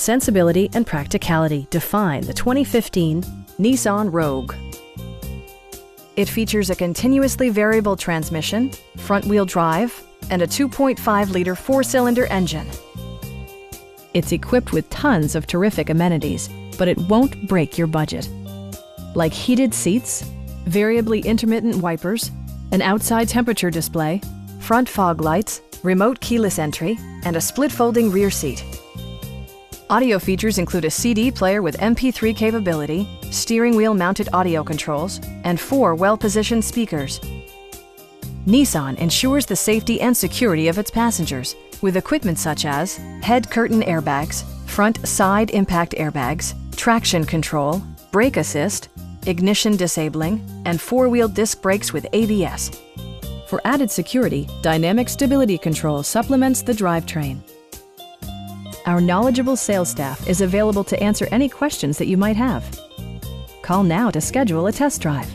sensibility and practicality define the 2015 Nissan Rogue. It features a continuously variable transmission, front-wheel drive, and a 2.5-liter four-cylinder engine. It's equipped with tons of terrific amenities, but it won't break your budget. Like heated seats, variably intermittent wipers, an outside temperature display, front fog lights, remote keyless entry, and a split folding rear seat. Audio features include a CD player with MP3 capability, steering wheel mounted audio controls, and 4 well-positioned speakers. Nissan ensures the safety and security of its passengers with equipment such as head curtain airbags, front side impact airbags, traction control, brake assist, ignition disabling, and 4-wheel disc brakes with ABS. For added security, dynamic stability control supplements the drivetrain. Our knowledgeable sales staff is available to answer any questions that you might have. Call now to schedule a test drive.